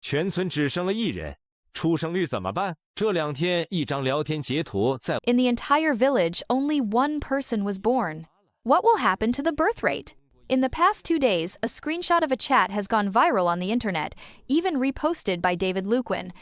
全村只生了1人，出生率怎么办？这2天一张聊天截图在 In the entire village, only 1 person was born. What will happen to the birth rate? In the past 2 days, a screenshot of a chat has gone viral on the internet, even reposted by David Luquin.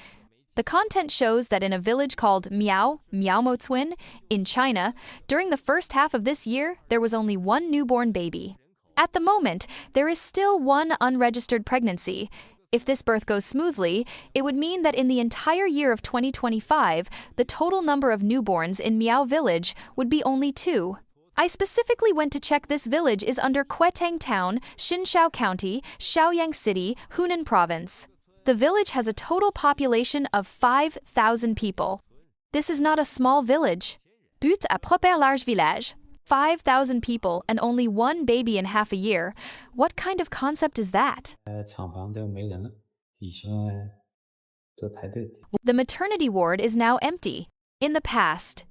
The content shows that in a village called Miaomotswin, in China, during the first half of this year, there was only 1 newborn baby. At the moment, there is still 1 unregistered pregnancy. If this birth goes smoothly, it would mean that in the entire year of 2025, the total number of newborns in Miao village would be only 2. I specifically went to check this village is under Kuetang Town, Xinshao County, Shaoyang City, Hunan Province. The village has a total population of 5,000 people. This is not a small village. But à propre large village. 5,000 people and only 1 baby in half a year. What kind of concept is that? The maternity ward is now empty. In the past,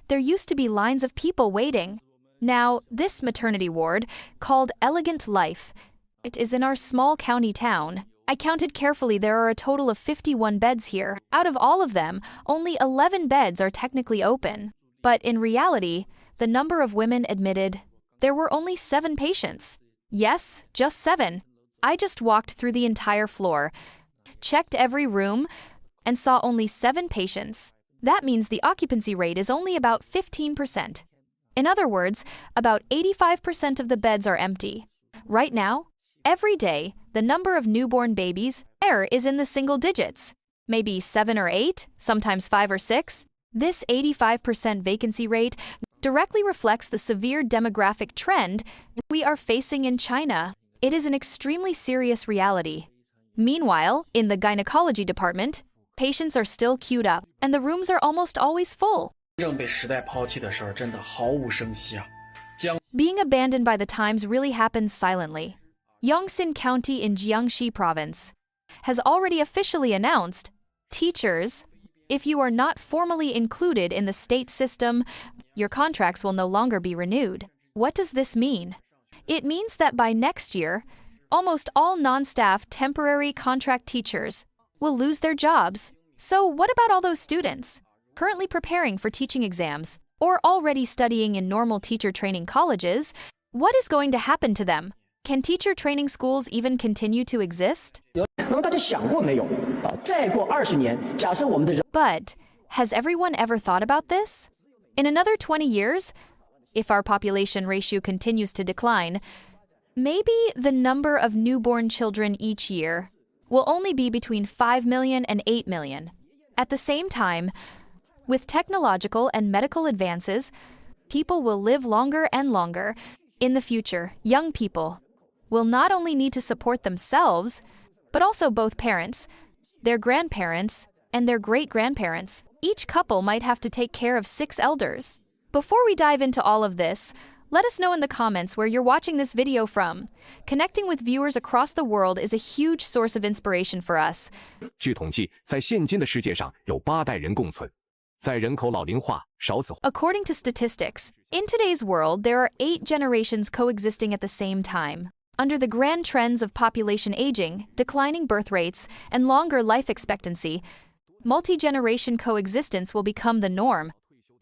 there used to be lines of people waiting. Now, this maternity ward, called Elegant Life, it is in our small county town. I counted carefully, there are a total of 51 beds here. Out of all of them, only 11 beds are technically open. But in reality, the number of women admitted, there were only 7 patients. Yes, just 7. I just walked through the entire floor, checked every room, and saw only 7 patients. That means the occupancy rate is only about 15%. In other words, about 85% of the beds are empty. Right now, every day, the number of newborn babies is in the single digits. Maybe 7 or 8, sometimes 5 or 6. This 85% vacancy rate directly reflects the severe demographic trend we are facing in China. It is an extremely serious reality. Meanwhile, in the gynecology department, patients are still queued up, and the rooms are almost always full. Being abandoned by the times really happens silently. Yongxin County in Jiangxi Province has already officially announced, teachers, if you are not formally included in the state system, your contracts will no longer be renewed. What does this mean? It means that by next year, almost all non-staff temporary contract teachers will lose their jobs. So what about all those students currently preparing for teaching exams or already studying in normal teacher training colleges? What is going to happen to them? Can teacher training schools even continue to exist? But has everyone ever thought about this? In another 20 years, if our population ratio continues to decline, maybe the number of newborn children each year will only be between 5 million and 8 million. At the same time, with technological and medical advances, people will live longer and longer. In the future, young people will not only need to support themselves, but also both parents, their grandparents, and their great-grandparents. Each couple might have to take care of 6 elders. Before we dive into all of this, let us know in the comments where you're watching this video from. Connecting with viewers across the world is a huge source of inspiration for us. 据统计，在现今的世界上有8代人共存。在人口老龄化、少子化 According to statistics, in today's world, there are 8 generations coexisting at the same time. Under the grand trends of population aging, declining birth rates, and longer life expectancy, multi-generation coexistence will become the norm.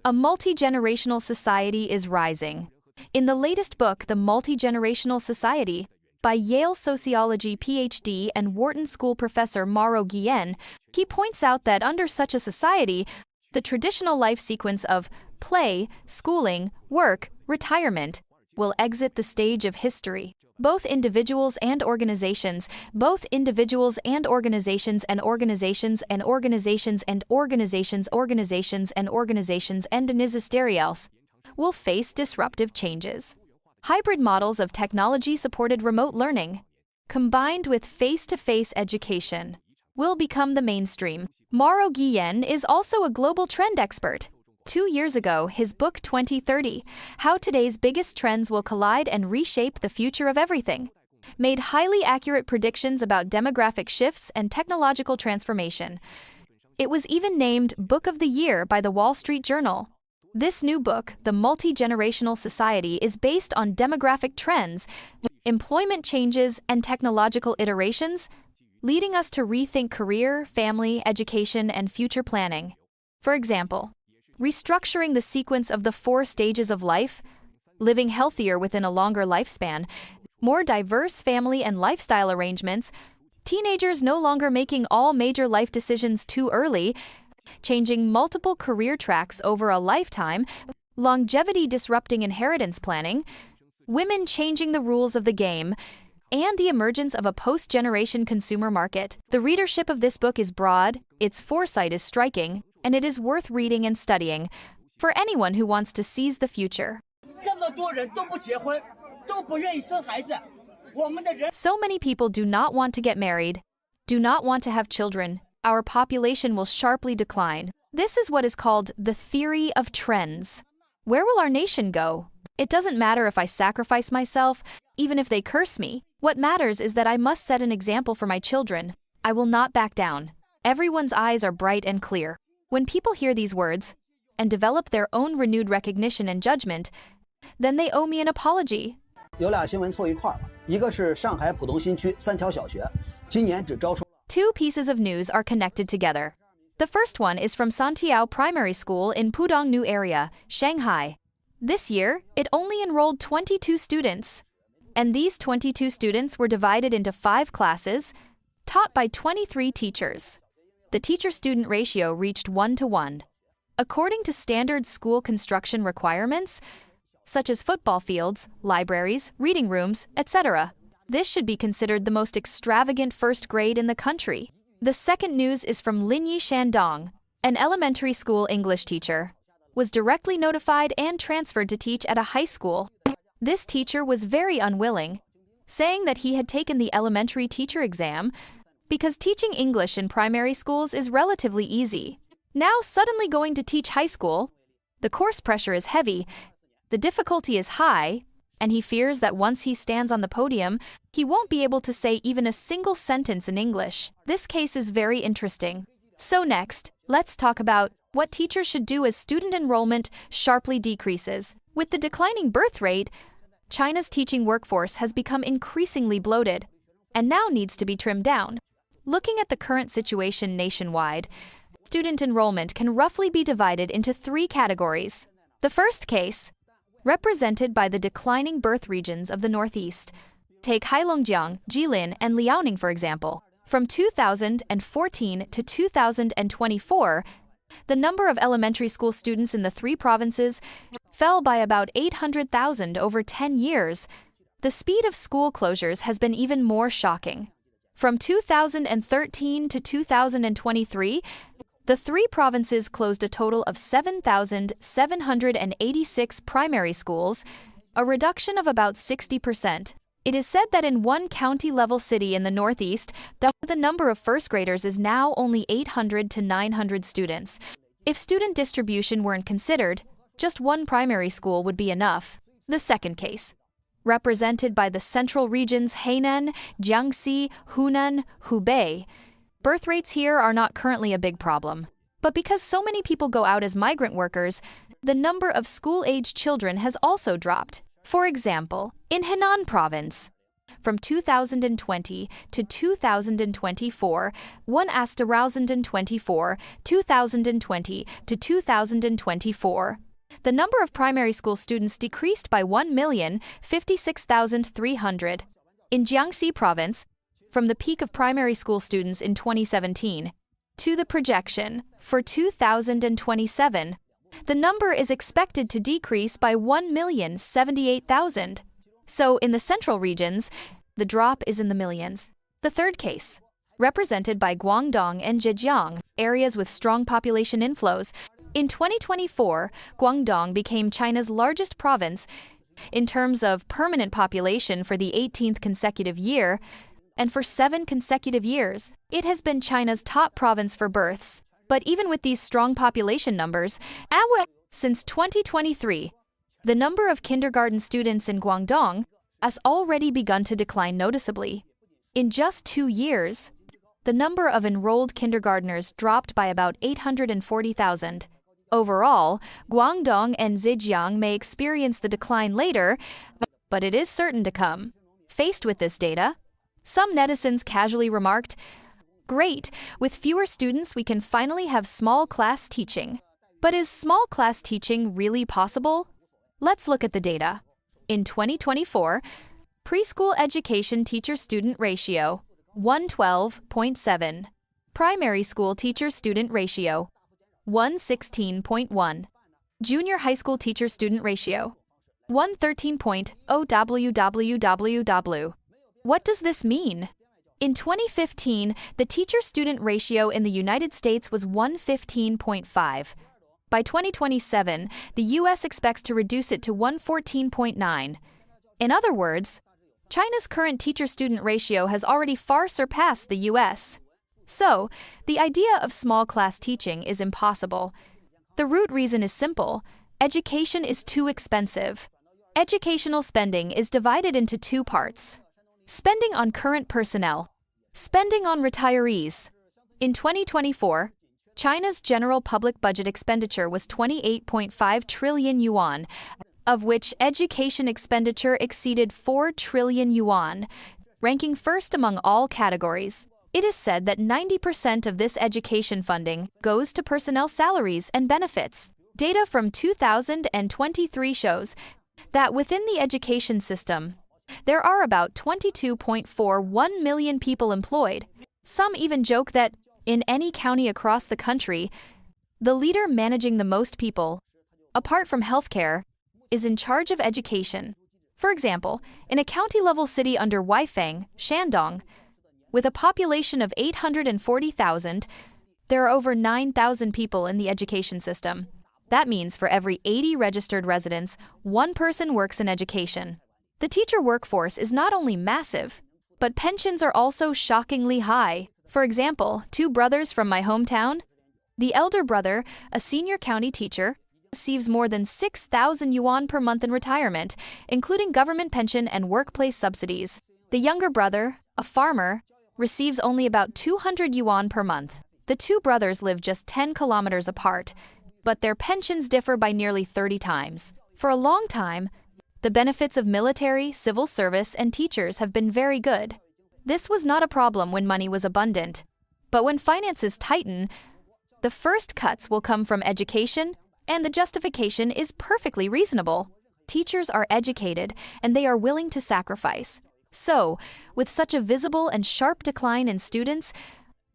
A multi-generational society is rising. In the latest book, The Multi-Generational Society, by Yale sociology PhD and Wharton School professor Mauro Guillen, he points out that under such a society, the traditional life sequence of play, schooling, work, retirement will exit the stage of history. Both individuals and organizations, both individuals and organizations and organizations and organizations and organizations, organizations and organizations and ministerials will face disruptive changes. Hybrid models of technology-supported remote learning, combined with face-to-face education, will become the mainstream. Mauro Guillen is also a global trend expert. 2 years ago, his book 2030, How Today's Biggest Trends Will Collide and Reshape the Future of Everything, made highly accurate predictions about demographic shifts and technological transformation. It was even named Book of the Year by the Wall Street Journal. This new book, The Multi-Generational Society, is based on demographic trends, employment changes, and technological iterations, leading us to rethink career, family, education, and future planning. For example, restructuring the sequence of the 4 stages of life, living healthier within a longer lifespan, more diverse family and lifestyle arrangements, teenagers no longer making all major life decisions too early, changing multiple career tracks over a lifetime, longevity disrupting inheritance planning, women changing the rules of the game, and the emergence of a post-generation consumer market. The readership of this book is broad, its foresight is striking, and it is worth reading and studying for anyone who wants to seize the future. So many people do not want to get married, do not want to have children. Our population will sharply decline. This is what is called the theory of trends. Where will our nation go? It doesn't matter if I sacrifice myself, even if they curse me. What matters is that I must set an example for my children. I will not back down. Everyone's eyes are bright and clear. When people hear these words and develop their own renewed recognition and judgment, then they owe me an apology. 有俩新闻凑一块儿，一个是上海浦东新区3条小学，今年只招收。 Two pieces of news are connected together. The first one is from Santiao Primary School in Pudong New Area, Shanghai. This year, it only enrolled 22 students. And these 22 students were divided into 5 classes, taught by 23 teachers. The teacher-student ratio reached 1:1. According to standard school construction requirements, such as football fields, libraries, reading rooms, etc., this should be considered the most extravagant first grade in the country. The second news is from Linyi Shandong, an elementary school English teacher, was directly notified and transferred to teach at a high school. This teacher was very unwilling, saying that he had taken the elementary teacher exam because teaching English in primary schools is relatively easy. Now suddenly going to teach high school, the course pressure is heavy, the difficulty is high, and he fears that once he stands on the podium, he won't be able to say even a single sentence in English. This case is very interesting. So next, let's talk about what teachers should do as student enrollment sharply decreases. With the declining birth rate, China's teaching workforce has become increasingly bloated and now needs to be trimmed down. Looking at the current situation nationwide, student enrollment can roughly be divided into 3 categories. The first case, represented by the declining birth regions of the Northeast. Take Heilongjiang, Jilin, and Liaoning, for example. From 2014 to 2024, the number of elementary school students in the 3 provinces fell by about 800,000 over 10 years. The speed of school closures has been even more shocking. From 2013 to 2023, the 3 provinces closed a total of 7,786 primary schools, a reduction of about 60%. It is said that in one county-level city in the Northeast, the number of first graders is now only 800 to 900 students. If student distribution weren't considered, just one primary school would be enough. The second case, represented by the central regions Hainan, Jiangxi, Hunan, Hubei, birth rates here are not currently a big problem. But because so many people go out as migrant workers, the number of school-aged children has also dropped. For example, in Henan province, from 2020 to 2024, 2024 to 2024, the number of primary school students decreased by 1,056,300. In Jiangxi province, from the peak of primary school students in 2017 to the projection for 2027, the number is expected to decrease by 1,078,000. So in the central regions, the drop is in the millions. The third case, represented by Guangdong and Zhejiang, areas with strong population inflows. In 2024, Guangdong became China's largest province in terms of permanent population for the 18th consecutive year, and for 7 consecutive years, it has been China's top province for births. But even with these strong population numbers, since 2023, the number of kindergarten students in Guangdong has already begun to decline noticeably. In just 2 years, the number of enrolled kindergartners dropped by about 840,000. Overall, Guangdong and Zhejiang may experience the decline later, but it is certain to come. Faced with this data, some netizens casually remarked, Great! With fewer students, we can finally have small class teaching. But is small class teaching really possible? Let's look at the data. In 2024, preschool education teacher-student ratio, 112.7. Primary school teacher-student ratio, 116.1. Junior high school teacher-student ratio, 113.0 www. What does this mean? In 2015, the teacher-student ratio in the United States was 115.5. By 2027, the US expects to reduce it to 114.9. In other words, China's current teacher-student ratio has already far surpassed the US. So, the idea of small class teaching is impossible. The root reason is simple: education is too expensive. Educational spending is divided into two parts: spending on current personnel, spending on retirees. In 2024, China's general public budget expenditure was 28.5 trillion yuan, of which education expenditure exceeded 4 trillion yuan, ranking first among all categories. It is said that 90% of this education funding goes to personnel salaries and benefits. Data from 2023 shows that within the education system, there are about 22.41 million people employed. Some even joke that in any county across the country, the leader managing the most people, apart from healthcare, is in charge of education. For example, in a county-level city under Weifang, Shandong, with a population of 840,000, there are over 9,000 people in the education system. That means for every 80 registered residents, one person works in education. The teacher workforce is not only massive, but pensions are also shockingly high. For example, two brothers from my hometown. The elder brother, a senior county teacher, receives more than 6,000 yuan per month in retirement, including government pension and workplace subsidies. The younger brother, a farmer, receives only about 200 yuan per month. The two brothers live just 10 kilometers apart, but their pensions differ by nearly 30 times. For a long time, the benefits of military, civil service, and teachers have been very good. This was not a problem when money was abundant. But when finances tighten, the first cuts will come from education, and the justification is perfectly reasonable. Teachers are educated, and they are willing to sacrifice. So, with such a visible and sharp decline in students,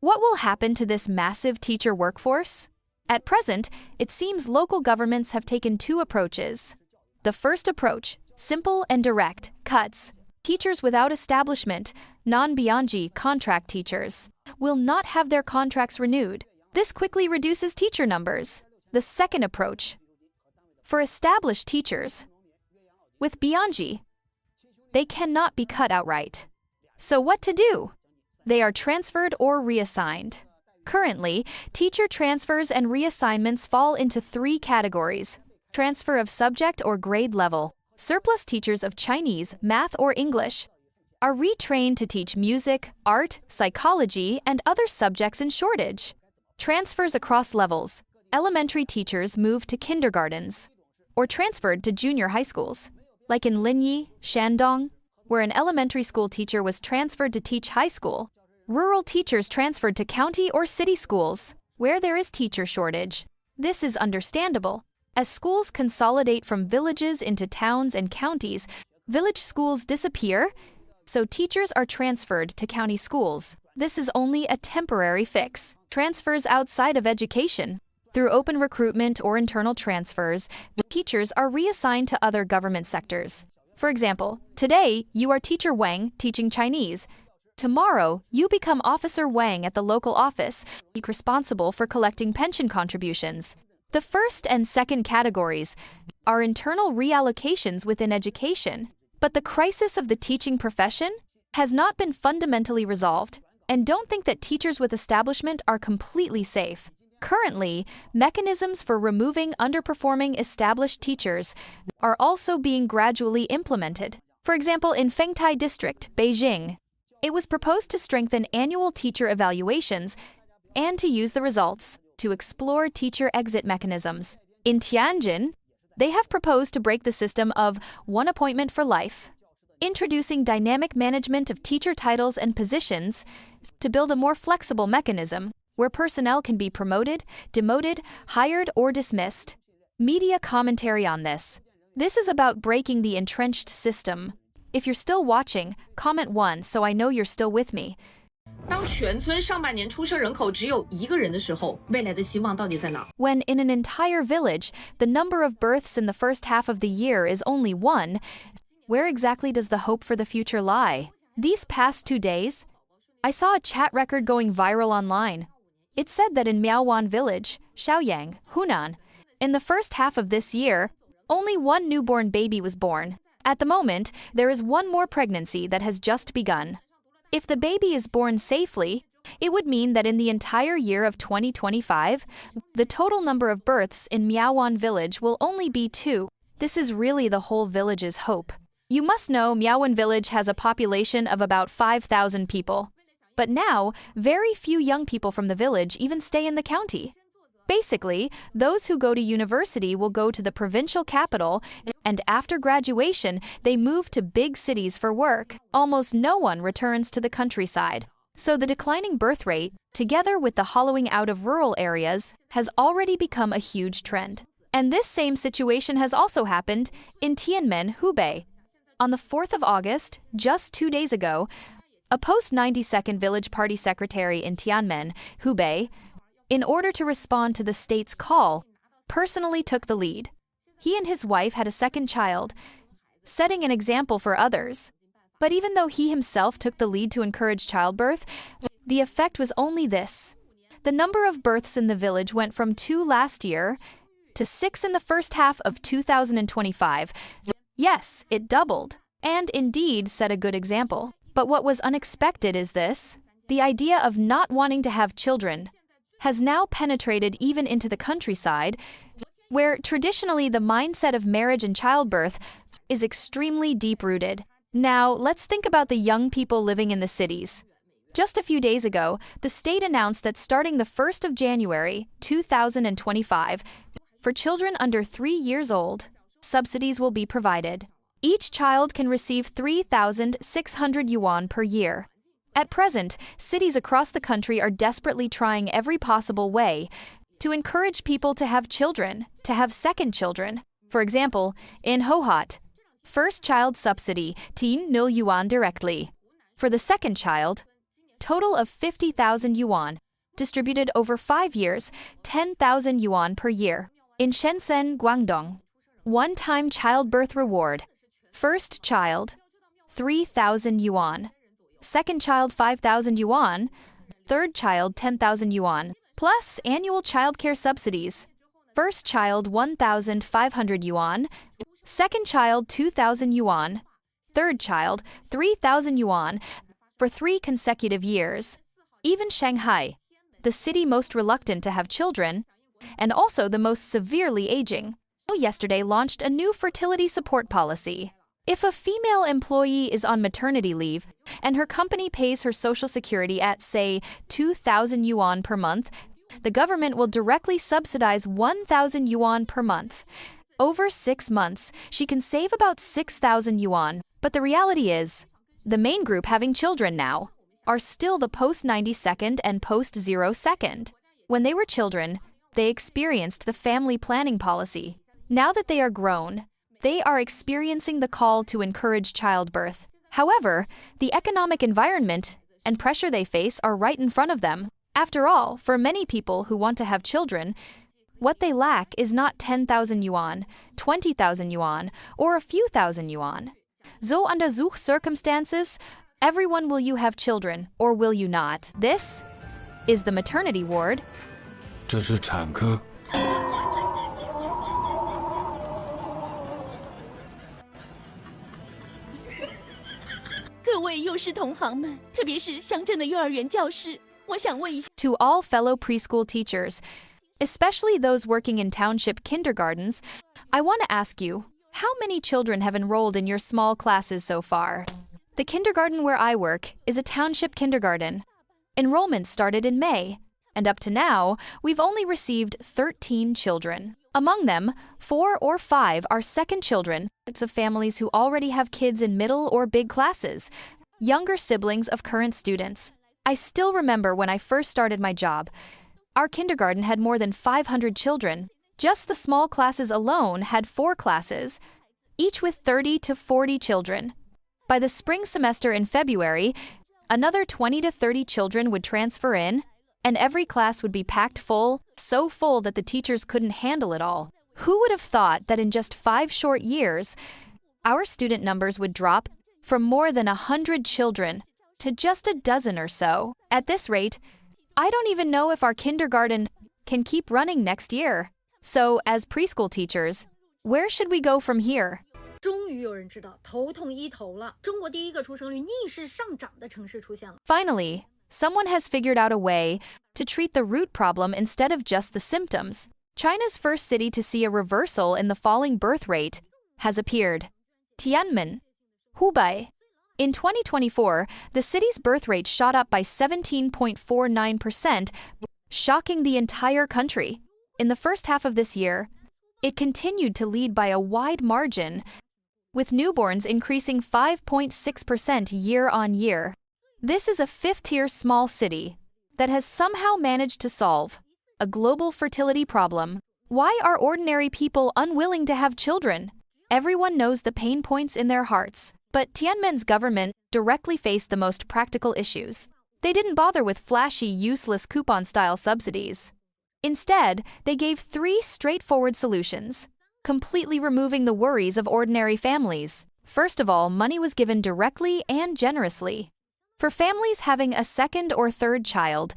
what will happen to this massive teacher workforce? At present, it seems local governments have taken two approaches. The first approach, simple and direct, cuts. Teachers without establishment, non-Bianji contract teachers, will not have their contracts renewed. This quickly reduces teacher numbers. The second approach, for established teachers, with Bianji, they cannot be cut outright. So what to do? They are transferred or reassigned. Currently, teacher transfers and reassignments fall into three categories: transfer of subject or grade level. Surplus teachers of Chinese, math, or English are retrained to teach music, art, psychology, and other subjects in shortage. Transfers across levels. Elementary teachers move to kindergartens or transferred to junior high schools, like in Linyi, Shandong, where an elementary school teacher was transferred to teach high school. Rural teachers transferred to county or city schools, where there is teacher shortage. This is understandable. As schools consolidate from villages into towns and counties, village schools disappear, so teachers are transferred to county schools. This is only a temporary fix. Transfers outside of education. Through open recruitment or internal transfers, teachers are reassigned to other government sectors. For example, today you are Teacher Wang teaching Chinese. Tomorrow, you become Officer Wang at the local office, responsible for collecting pension contributions. The first and second categories are internal reallocations within education. But the crisis of the teaching profession has not been fundamentally resolved, and don't think that teachers with establishment are completely safe. Currently, mechanisms for removing underperforming established teachers are also being gradually implemented. For example, in Fengtai District, Beijing, it was proposed to strengthen annual teacher evaluations and to use the results to explore teacher exit mechanisms. In Tianjin, they have proposed to break the system of one appointment for life introducing dynamic management of teacher titles and positions to build a more flexible mechanism where personnel can be promoted, demoted, hired, or dismissed. Media commentary on this. This is about breaking the entrenched system. If you're still watching, comment 1 so I know you're still with me. 当全村上半年出生人口只有1个人的时候，未来的希望到底在哪？ When in an entire village, the number of births in the first half of the year is only 1, where exactly does the hope for the future lie? These past 2 days, I saw a chat record going viral online. It said that in Miaowan village, Shaoyang, Hunan, in the first half of this year, only 1 newborn baby was born. At the moment, there is 1 more pregnancy that has just begun. If the baby is born safely, it would mean that in the entire year of 2025, the total number of births in Miaowan village will only be 2. This is really the whole village's hope. You must know Miaowan village has a population of about 5,000 people. But now, very few young people from the village even stay in the county. Basically, those who go to university will go to the provincial capital, and after graduation, they move to big cities for work. Almost no one returns to the countryside. So the declining birth rate, together with the hollowing out of rural areas, has already become a huge trend. And this same situation has also happened in Tianmen, Hubei. On the 4th of August, just 2 days ago, a post-92nd village party secretary in Tianmen, Hubei, in order to respond to the state's call, personally took the lead. He and his wife had a second child, setting an example for others. But even though he himself took the lead to encourage childbirth, the effect was only this. The number of births in the village went from 2 last year to 6 in the first half of 2025. Yes, it doubled, and indeed set a good example. But what was unexpected is this: the idea of not wanting to have children has now penetrated even into the countryside, where traditionally the mindset of marriage and childbirth is extremely deep-rooted. Now, let's think about the young people living in the cities. Just a few days ago, the state announced that starting the 1st of January, 2025, for children under 3 years old, subsidies will be provided. Each child can receive 3,600 yuan per year. At present, cities across the country are desperately trying every possible way to encourage people to have children, to have second children. For example, in Hohhot, first child subsidy, 10,000 yuan directly. For the second child, total of 50,000 yuan, distributed over 5 years, 10,000 yuan per year. In Shenzhen, Guangdong, one-time childbirth reward. First child, 3,000 yuan. Second child, 5,000 yuan. Third child, 10,000 yuan. Plus annual childcare subsidies. First child, 1,500 yuan. Second child, 2,000 yuan. Third child, 3,000 yuan for 3 consecutive years. Even Shanghai, the city most reluctant to have children, and also the most severely aging, yesterday launched a new fertility support policy. If a female employee is on maternity leave and her company pays her social security at, say, 2,000 yuan per month, the government will directly subsidize 1,000 yuan per month. Over 6 months, she can save about 6,000 yuan. But the reality is, the main group having children now are still the post-92nd and post-02nd. When they were children, they experienced the family planning policy. Now that they are grown, they are experiencing the call to encourage childbirth. However, the economic environment and pressure they face are right in front of them. After all, for many people who want to have children, what they lack is not 10,000 yuan, 20,000 yuan, or a few thousand yuan. So under such circumstances, everyone will you have children, or will you not? This is the maternity ward. 这是产科。各位幼师同行们，特别是乡镇的幼儿园教师，我想问一下 To all fellow preschool teachers, especially those working in township kindergartens, I want to ask you, how many children have enrolled in your small classes so far? The kindergarten where I work is a township kindergarten. Enrollment started in May, and up to now, we've only received 13 children. Among them, 4 or 5 are second children. It's of families who already have kids in middle or big classes, younger siblings of current students. I still remember when I first started my job. Our kindergarten had more than 500 children. Just the small classes alone had 4 classes, each with 30 to 40 children. By the spring semester in February, another 20 to 30 children would transfer in, and every class would be packed full, so full that the teachers couldn't handle it all. Who would have thought that in just 5 short years, our student numbers would drop from more than 100 children to just a dozen or so? At this rate, I don't even know if our kindergarten can keep running next year. So, as preschool teachers, where should we go from here? 终于有人知道头痛医头了，中国第一个出生率逆势上涨的城市出现了。 Finally, someone has figured out a way to treat the root problem instead of just the symptoms. China's first city to see a reversal in the falling birth rate has appeared. Tiananmen, Hubei. In 2024, the city's birth rate shot up by 17.49%, shocking the entire country. In the first half of this year, it continued to lead by a wide margin, with newborns increasing 5.6% year on year. This is a 5th-tier small city that has somehow managed to solve a global fertility problem. Why are ordinary people unwilling to have children? Everyone knows the pain points in their hearts, but Tiananmen's government directly faced the most practical issues. They didn't bother with flashy, useless coupon-style subsidies. Instead, they gave 3 straightforward solutions, completely removing the worries of ordinary families. First of all, money was given directly and generously for families having a second or third child.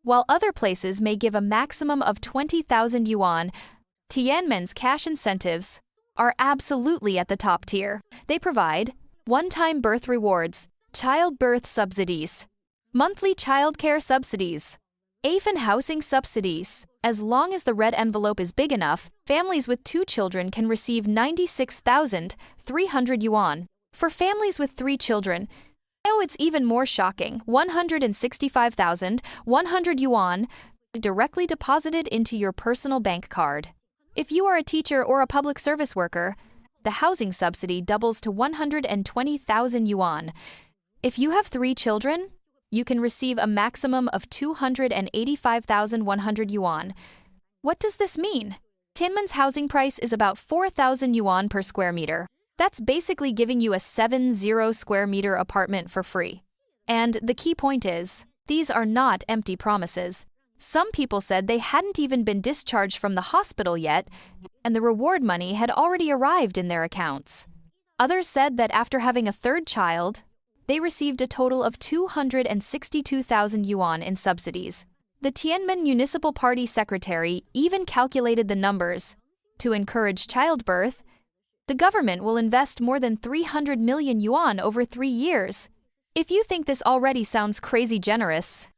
While other places may give a maximum of 20,000 yuan, Tiananmen's cash incentives are absolutely at the top tier. They provide one-time birth rewards, childbirth subsidies, monthly childcare subsidies, AFN housing subsidies. As long as the red envelope is big enough, families with 2 children can receive 96,300 yuan. For families with 3 children, it's even more shocking, 165,100 yuan directly deposited into your personal bank card. If you are a teacher or a public service worker, the housing subsidy doubles to 120,000 yuan. If you have 3 children, you can receive a maximum of 285,100 yuan. What does this mean? Tiananmen's housing price is about 4,000 yuan per square meter. That's basically giving you a 70 square meter apartment for free. And the key point is, these are not empty promises. Some people said they hadn't even been discharged from the hospital yet, and the reward money had already arrived in their accounts. Others said that after having a 3rd child, they received a total of 262,000 yuan in subsidies. The Tiananmen Municipal Party secretary even calculated the numbers. To encourage childbirth, the government will invest more than 300 million yuan over 3 years. If you think this already sounds crazy generous,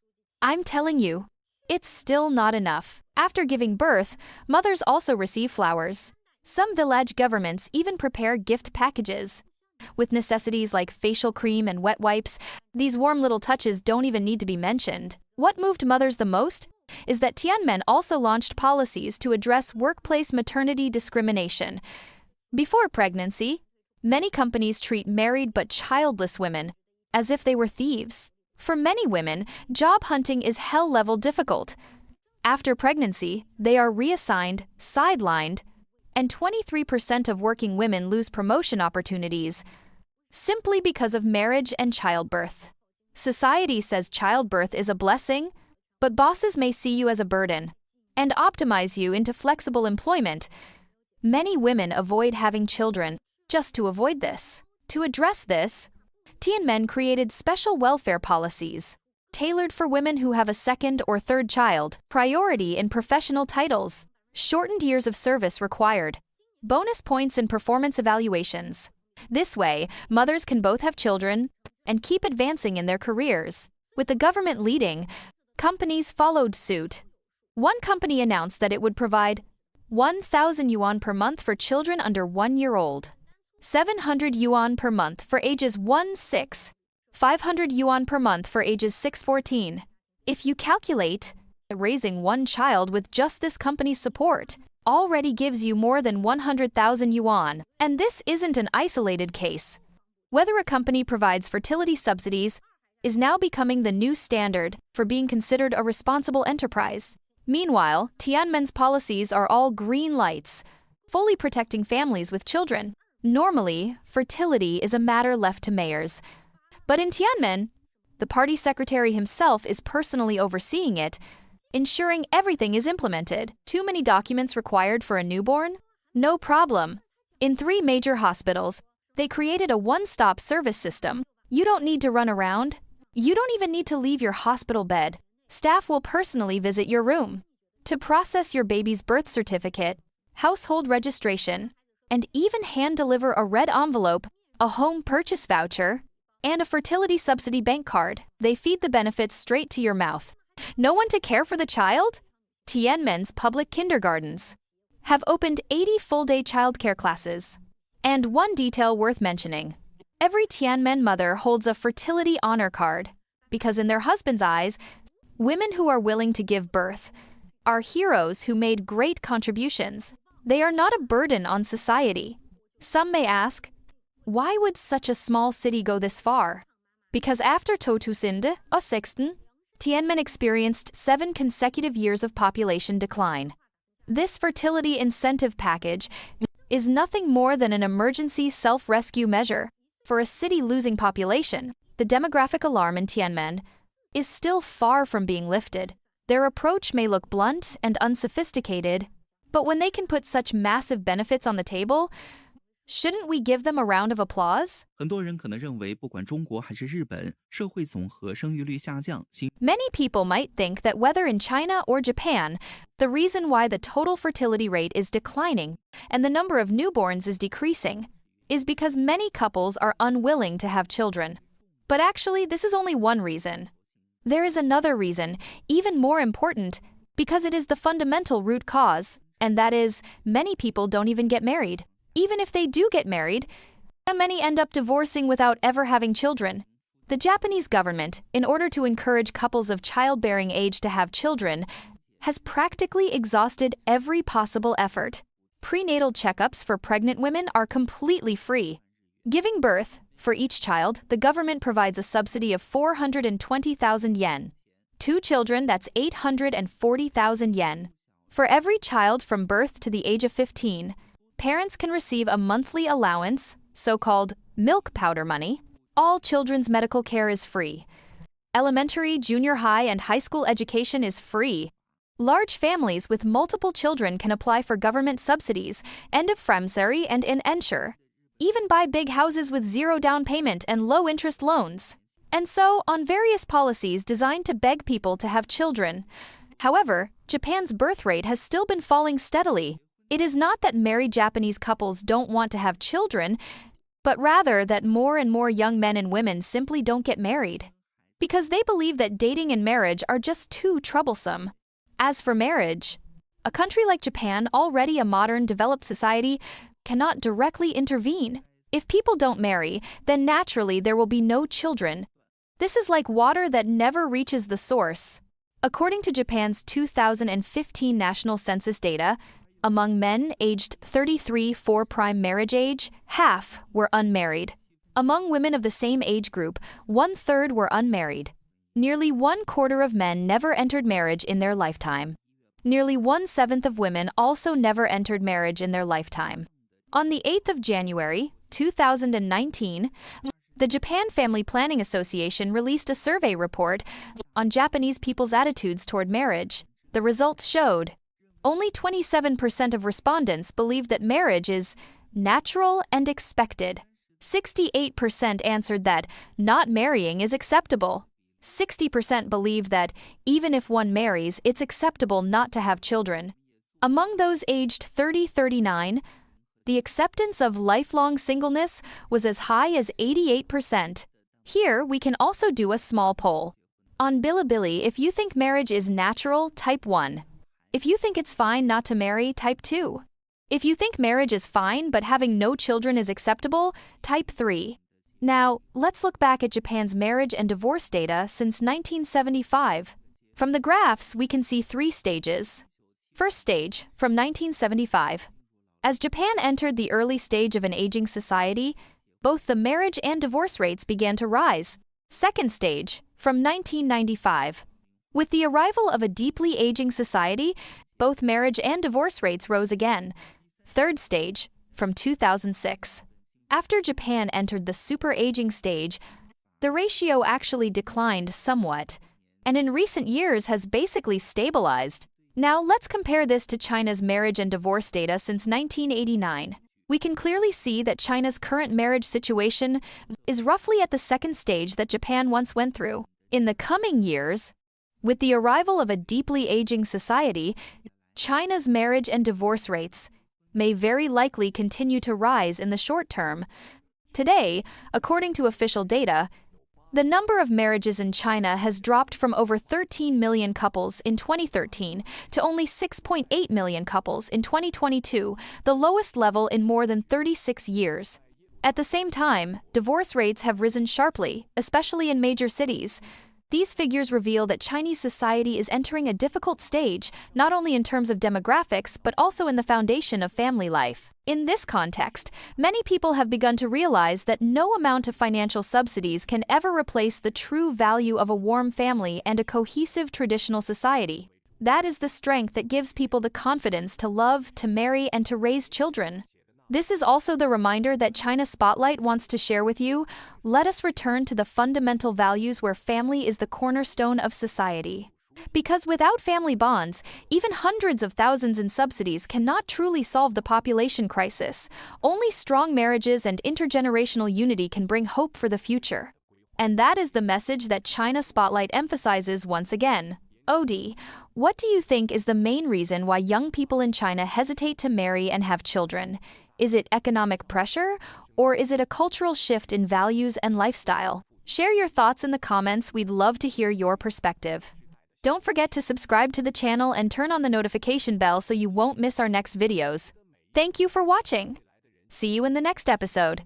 I'm telling you, it's still not enough. After giving birth, mothers also receive flowers. Some village governments even prepare gift packages. With necessities like facial cream and wet wipes, these warm little touches don't even need to be mentioned. What moved mothers the most is that Tiananmen also launched policies to address workplace maternity discrimination. Before pregnancy, many companies treat married but childless women as if they were thieves. For many women, job hunting is hell-level difficult. After pregnancy, they are reassigned, sidelined, and 23% of working women lose promotion opportunities simply because of marriage and childbirth. Society says childbirth is a blessing, but bosses may see you as a burden and optimize you into flexible employment. Many women avoid having children just to avoid this. To address this, Tiananmen created special welfare policies tailored for women who have a 2nd or 3rd child, priority in professional titles, shortened years of service required, bonus points in performance evaluations. This way, mothers can both have children and keep advancing in their careers. With the government leading, companies followed suit. One company announced that it would provide 1,000 yuan per month for children under 1 year old, 700 yuan per month for ages 1-6, 500 yuan per month for ages 6-14. If you calculate raising 1 child with just this company's support, already gives you more than 100,000 yuan, and this isn't an isolated case. Whether a company provides fertility subsidies is now becoming the new standard for being considered a responsible enterprise. Meanwhile, Tianmen's policies are all green lights, fully protecting families with children. Normally, fertility is a matter left to mayors. But in Tianmen, the party secretary himself is personally overseeing it, ensuring everything is implemented. Too many documents required for a newborn? No problem. In 3 major hospitals, they created a one-stop service system. You don't need to run around. You don't even need to leave your hospital bed. Staff will personally visit your room to process your baby's birth certificate, household registration, and even hand-deliver a red envelope, a home purchase voucher, and a fertility subsidy bank card. They feed the benefits straight to your mouth. No one to care for the child? Tianmen's public kindergartens have opened 80 full-day childcare classes. And one detail worth mentioning. Every Tianmen mother holds a fertility honor card, because in their husband's eyes, women who are willing to give birth are heroes who made great contributions. They are not a burden on society. Some may ask, why would such a small city go this far? Because after Totusinde, or Sixten, Tianmen experienced 7 consecutive years of population decline. This fertility incentive package is nothing more than an emergency self-rescue measure. For a city losing population, the demographic alarm in Tianmen is still far from being lifted. Their approach may look blunt and unsophisticated, but when they can put such massive benefits on the table, shouldn't we give them a round of applause? 很多人可能认为，不管中国还是日本，社会总和生育率下降。 Many people might think that whether in China or Japan, the reason why the total fertility rate is declining and the number of newborns is decreasing is because many couples are unwilling to have children. But actually, this is only one reason. There is another reason, even more important, because it is the fundamental root cause, and that is, many people don't even get married. Even if they do get married, many end up divorcing without ever having children. The Japanese government, in order to encourage couples of childbearing age to have children, has practically exhausted every possible effort. Prenatal checkups for pregnant women are completely free. Giving birth, for each child, the government provides a subsidy of 420,000 yen. 2 children, that's 840,000 yen. For every child from birth to the age of 15, parents can receive a monthly allowance, so-called milk powder money. All children's medical care is free. Elementary, junior high, and high school education is free. Large families with multiple children can apply for government subsidies, end of Fremsari and in Ensure, even buy big houses with 0 down payment and low-interest loans, and so on various policies designed to beg people to have children. However, Japan's birth rate has still been falling steadily. It is not that married Japanese couples don't want to have children, but rather that more and more young men and women simply don't get married, because they believe that dating and marriage are just too troublesome. As for marriage, a country like Japan, already a modern, developed society, cannot directly intervene. If people don't marry, then naturally there will be no children. This is like water that never reaches the source. According to Japan's 2015 national census data, among men aged 33 for prime marriage age, half were unmarried. Among women of the same age group, 1/3 were unmarried. Nearly 1/4 of men never entered marriage in their lifetime. Nearly 1/7 of women also never entered marriage in their lifetime. On the 8th of January, 2019, the Japan Family Planning Association released a survey report on Japanese people's attitudes toward marriage. The results showed only 27% of respondents believed that marriage is natural and expected. 68% answered that not marrying is acceptable. 60% believe that even if one marries, it's acceptable not to have children. Among those aged 30-39, the acceptance of lifelong singleness was as high as 88%. Here, we can also do a small poll. On Bilibili, if you think marriage is natural, type 1. If you think it's fine not to marry, type 2. If you think marriage is fine but having no children is acceptable, type 3. Now, let's look back at Japan's marriage and divorce data since 1975. From the graphs, we can see 3 stages. First stage, from 1975. As Japan entered the early stage of an aging society, both the marriage and divorce rates began to rise. Second stage, from 1995. With the arrival of a deeply aging society, both marriage and divorce rates rose again. Third stage, from 2006. After Japan entered the super-aging stage, the ratio actually declined somewhat, and in recent years has basically stabilized. Now let's compare this to China's marriage and divorce data since 1989. We can clearly see that China's current marriage situation is roughly at the second stage that Japan once went through. In the coming years, with the arrival of a deeply aging society, China's marriage and divorce rates may very likely continue to rise in the short term. Today, according to official data, the number of marriages in China has dropped from over 13 million couples in 2013 to only 6.8 million couples in 2022, the lowest level in more than 36 years. At the same time, divorce rates have risen sharply, especially in major cities. These figures reveal that Chinese society is entering a difficult stage, not only in terms of demographics, but also in the foundation of family life. In this context, many people have begun to realize that no amount of financial subsidies can ever replace the true value of a warm family and a cohesive traditional society. That is the strength that gives people the confidence to love, to marry, and to raise children. This is also the reminder that China Spotlight wants to share with you. Let us return to the fundamental values where family is the cornerstone of society. Because without family bonds, even hundreds of thousands in subsidies cannot truly solve the population crisis. Only strong marriages and intergenerational unity can bring hope for the future. And that is the message that China Spotlight emphasizes once again. Odie, what do you think is the main reason why young people in China hesitate to marry and have children? Is it economic pressure, or is it a cultural shift in values and lifestyle? Share your thoughts in the comments. We'd love to hear your perspective. Don't forget to subscribe to the channel and turn on the notification bell so you won't miss our next videos. Thank you for watching. See you in the next episode.